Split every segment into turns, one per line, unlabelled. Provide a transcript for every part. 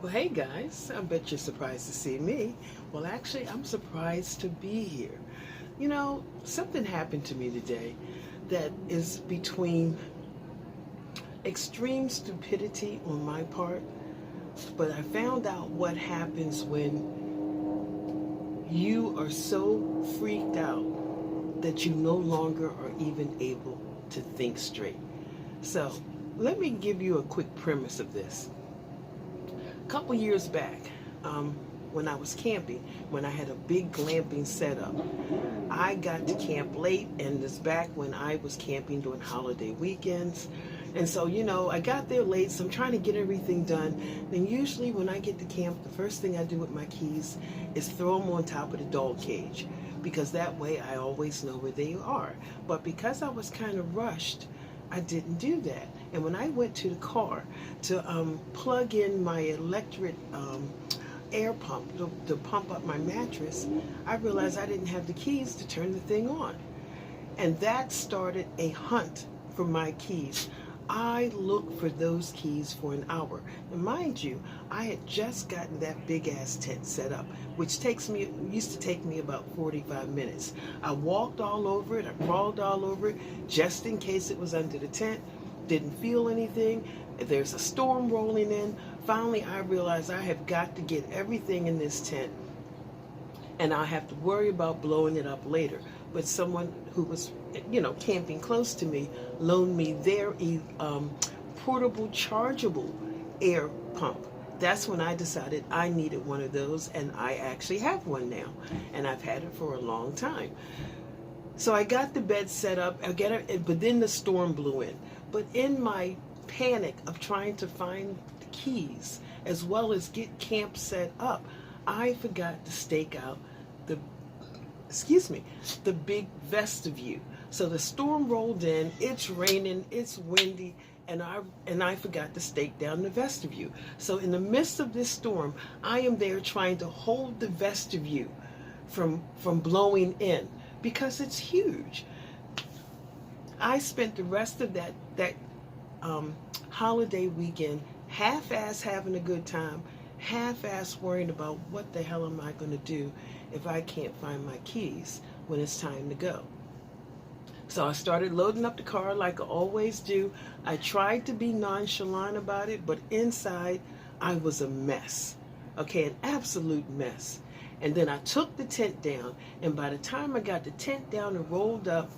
Well, hey guys, I bet you're surprised to see me. Well, actually, I'm surprised to be here. Something happened to me today that is between extreme stupidity on my part, but I found out what happens when you are so freaked out that you no longer are even able to think straight. So, let me give you a quick premise of this. A couple years back, when I was camping, when I had a big glamping setup, I got to camp late, and this back when I was camping during holiday weekends. And so, I got there late, so I'm trying to get everything done. And usually when I get to camp, the first thing I do with my keys is throw them on top of the dog cage, because that way I always know where they are. But because I was kind of rushed, I didn't do that. And when I went to the car to plug in my electric air pump to pump up my mattress, I realized I didn't have the keys to turn the thing on. And that started a hunt for my keys. I looked for those keys for an hour. And mind you, I had just gotten that big ass tent set up, which used to take me about 45 minutes. I walked all over it, I crawled all over it, just in case it was under the tent. Didn't feel anything. There's a storm rolling in. Finally, I realized I have got to get everything in this tent, and I have to worry about blowing it up later. But someone who was, camping close to me loaned me their portable chargeable air pump. That's when I decided I needed one of those, and I actually have one now, and I've had it for a long time. So I got the bed set up, but then the storm blew in. But in my panic of trying to find the keys, as well as get camp set up, I forgot to stake out the big vestibule. So the storm rolled in, it's raining, it's windy, and I forgot to stake down the vestibule. So in the midst of this storm, I am there trying to hold the vestibule from blowing in, because it's huge. I spent the rest of that holiday weekend half-ass having a good time, half-ass worrying about what the hell am I going to do if I can't find my keys when it's time to go. So I started loading up the car like I always do. I tried to be nonchalant about it, but inside I was a mess. Okay, an absolute mess. And then I took the tent down, and by the time I got the tent down and rolled up,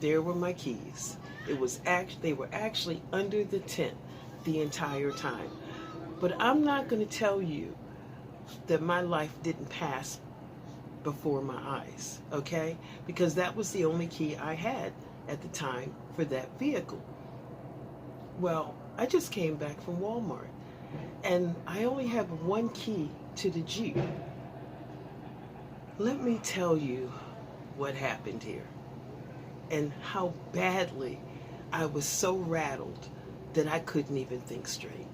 there were my keys. They were actually under the tent the entire time. But I'm not going to tell you that my life didn't pass before my eyes, okay? Because that was the only key I had at the time for that vehicle. Well, I just came back from Walmart, and I only have one key to the Jeep. Let me tell you what happened here, and how badly I was so rattled that I couldn't even think straight.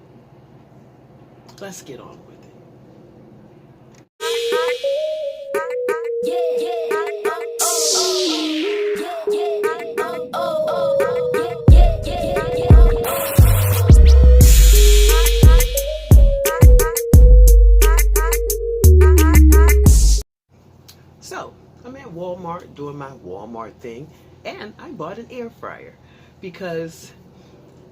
Let's get on with it. So, I'm at Walmart doing my Walmart thing, and I bought an air fryer because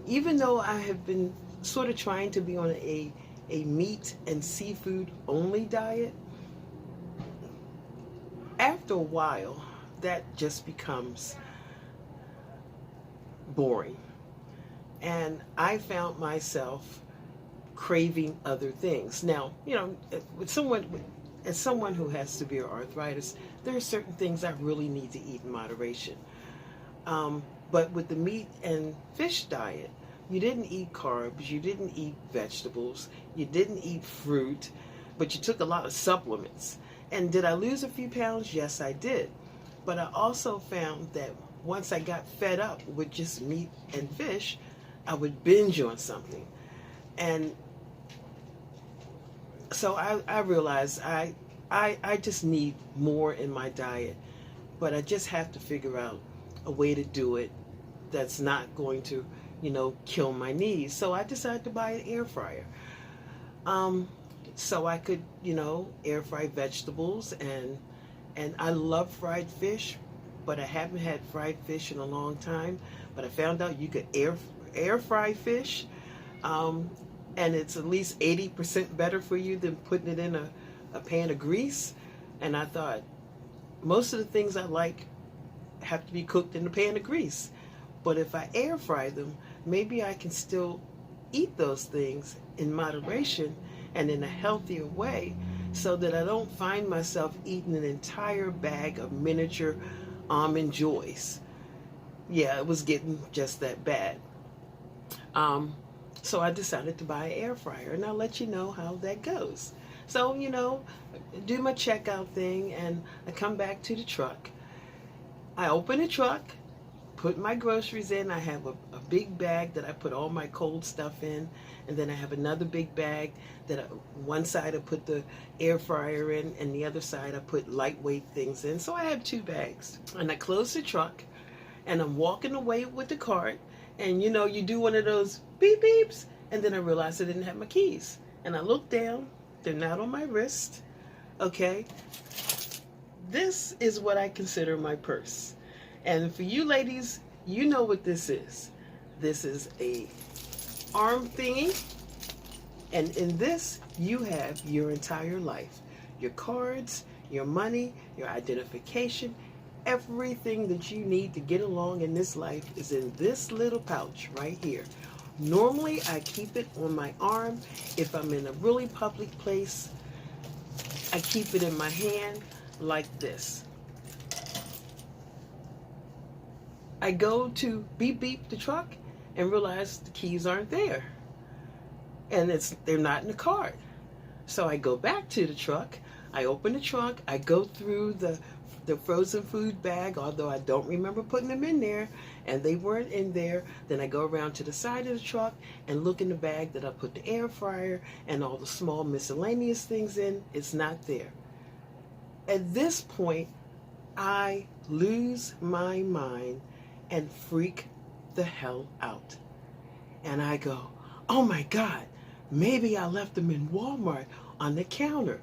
even though I have been sort of trying to be on a meat and seafood only diet, after a while that just becomes boring. And I found myself craving other things. Now, as someone who has severe arthritis, there are certain things I really need to eat in moderation. But with the meat and fish diet, you didn't eat carbs, you didn't eat vegetables, you didn't eat fruit, but you took a lot of supplements. And did I lose a few pounds? Yes, I did. But I also found that once I got fed up with just meat and fish, I would binge on something. And so I realized I just need more in my diet, but I just have to figure out a way to do it that's not going to, kill my knees. So I decided to buy an air fryer. um, so I could, air fry vegetables, and I love fried fish, but I haven't had fried fish in a long time. But I found out you could air fry fish, um, and it's at least 80% better for you than putting it in a pan of grease. And I thought most of the things I like have to be cooked in a pan of grease. But if I air fry them, maybe I can still eat those things in moderation and in a healthier way, so that I don't find myself eating an entire bag of miniature almond joys. Yeah, it was getting just that bad. Um, so I decided to buy an air fryer, and I'll let you know how that goes. So, do my checkout thing, and I come back to the truck. I open the truck, put my groceries in. I have a big bag that I put all my cold stuff in, and then I have another big bag that one side I put the air fryer in, and the other side I put lightweight things in. So I have two bags. And I close the truck, and I'm walking away with the cart, and you do one of those beep beeps, and then I realized I didn't have my keys. And I look down, they're not on my wrist. Okay, this is what I consider my purse. And for you ladies, you know what this is. This is a arm thingy, and in this you have your entire life, your cards, your money, your identification. Everything that you need to get along in this life is in this little pouch right here. Normally I keep it on my arm. If I'm in a really public place, I keep it in my hand like this. I go to beep beep the truck and realize the keys aren't there, and they're not in the cart. So I go back to the truck, I open the trunk, I go through the frozen food bag, although I don't remember putting them in there, and they weren't in there. Then I go around to the side of the truck and look in the bag that I put the air fryer and all the small miscellaneous things in. It's not there. At this point, I lose my mind and freak the hell out. And I go, oh my God, maybe I left them in Walmart on the counter.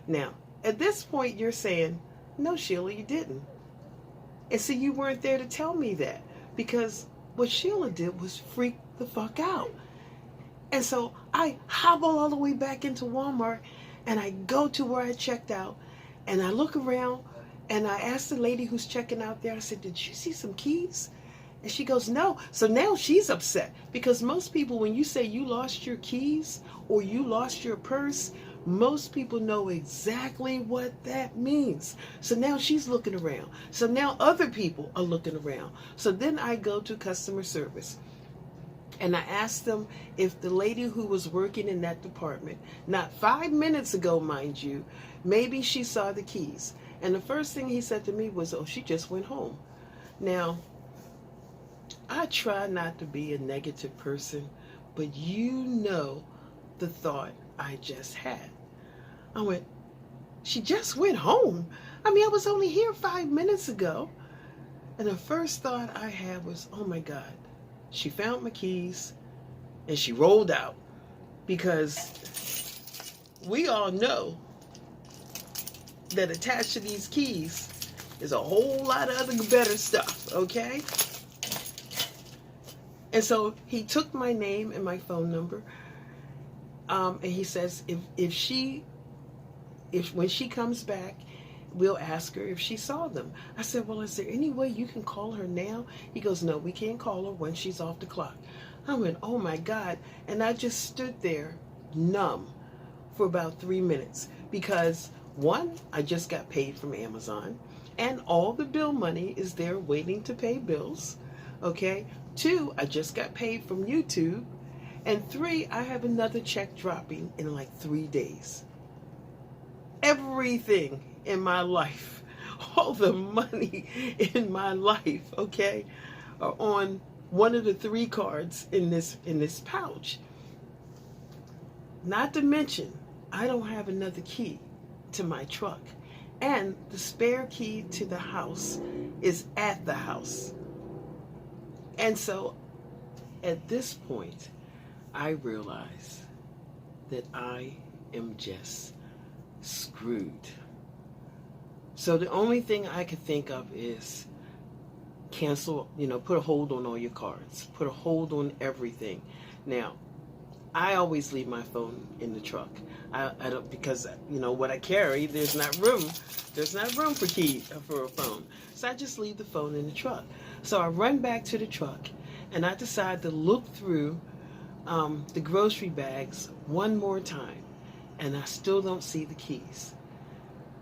Now, at this point, you're saying, no, Sheila, you didn't. And see, you weren't there to tell me that, because what Sheila did was freak the fuck out. And so I hobble all the way back into Walmart, and I go to where I checked out, and I look around, and I asked the lady who's checking out there, I said, did you see some keys? And she goes, no. So now she's upset, because most people, when you say you lost your keys or you lost your purse, most people know exactly what that means. So now she's looking around. So now other people are looking around. So then I go to customer service, and I asked them if the lady who was working in that department, not 5 minutes ago, mind you, maybe she saw the keys. And the first thing he said to me was, oh, she just went home. Now, I try not to be a negative person, but the thought I just had. I went, she just went home? I mean, I was only here 5 minutes ago. And the first thought I had was, oh my God, she found my keys and she rolled out. Because we all know that attached to these keys is a whole lot of other better stuff, okay? And so he took my name and my phone number, and he says if when she comes back, we'll ask her if she saw them. I said, well, is there any way you can call her now? He goes, no, we can't call her when she's off the clock. I went, oh my God. And I just stood there numb for about 3 minutes, because one, I just got paid from Amazon, and all the bill money is there waiting to pay bills. Okay. 2, I just got paid from YouTube. And 3, I have another check dropping in like 3 days. Everything in my life, all the money in my life, okay, are on one of the 3 cards in this pouch. Not to mention, I don't have another key to my truck. And the spare key to the house is at the house. And so at this point, I realize that I am just screwed. So the only thing I could think of is cancel, put a hold on all your cards, put a hold on everything. Now, I always leave my phone in the truck. I don't, because what I carry, there's not room for for a phone. So I just leave the phone in the truck. So I run back to the truck, and I decide to look through the grocery bags one more time, and I still don't see the keys.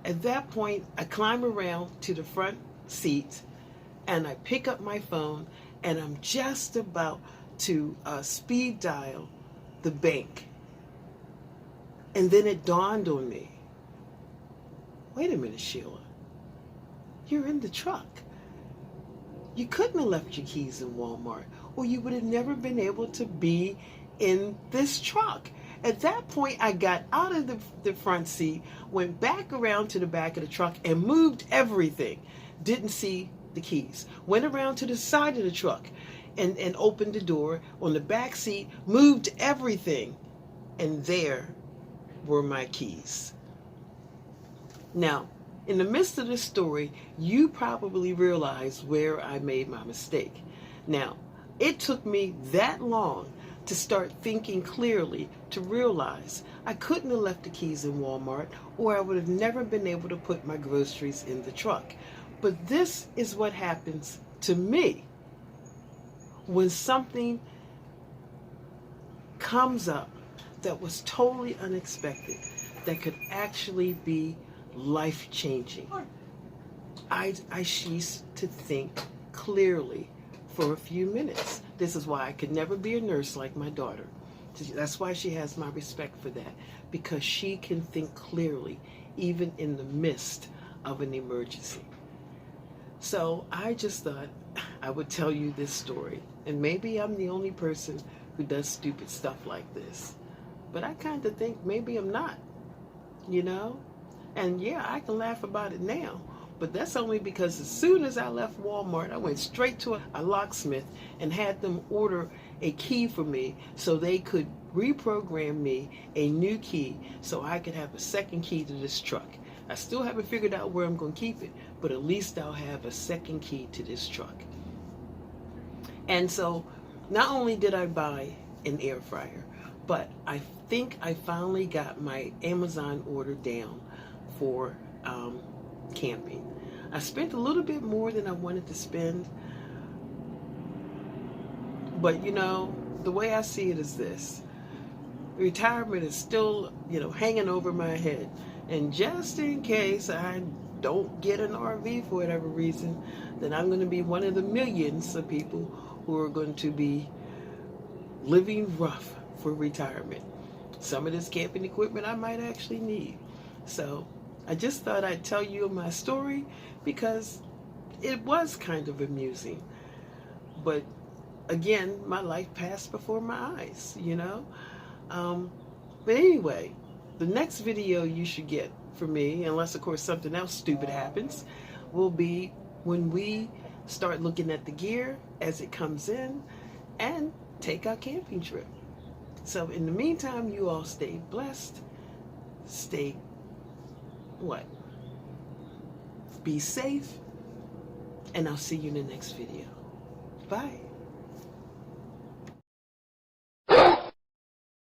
At that point, I climb around to the front seat, and I pick up my phone, and I'm just about to speed dial the bank. And then it dawned on me, wait a minute, Sheila, you're in the truck. You couldn't have left your keys in Walmart, or you would have never been able to be in this truck. At that point, I got out of the front seat, went back around to the back of the truck, and moved everything. Didn't see the keys. Went around to the side of the truck and opened the door on the back seat, moved everything, and there were my keys. Now, in the midst of this story, you probably realize where I made my mistake. Now, it took me that long to start thinking clearly to realize I couldn't have left the keys in Walmart, or I would have never been able to put my groceries in the truck. But this is what happens to me when something comes up that was totally unexpected, that could actually be life-changing. I cease to think clearly for a few minutes. This is why I could never be a nurse like my daughter. That's why she has my respect for that, because she can think clearly even in the midst of an emergency. So I just thought I would tell you this story, and maybe I'm the only person who does stupid stuff like this, but I kind of think maybe I'm not, and yeah, I can laugh about it now, but that's only because as soon as I left Walmart, I went straight to a locksmith and had them order a key for me so they could reprogram me a new key so I could have a second key to this truck. I still haven't figured out where I'm going to keep it, but at least I'll have a second key to this truck. And so not only did I buy an air fryer, but I think I finally got my Amazon order down for camping. I spent a little bit more than I wanted to spend, but the way I see it is this: retirement is still hanging over my head, and just in case I don't get an RV for whatever reason, then I'm going to be one of the millions of people who are going to be living rough for retirement. Some of this camping equipment I might actually need. So I just thought I'd tell you my story because it was kind of amusing. But again, my life passed before my eyes, But anyway, the next video you should get from me, unless of course something else stupid happens, will be when we start looking at the gear as it comes in and take our camping trip. So in the meantime, you all stay blessed, be safe, and I'll see you in the next video. Bye.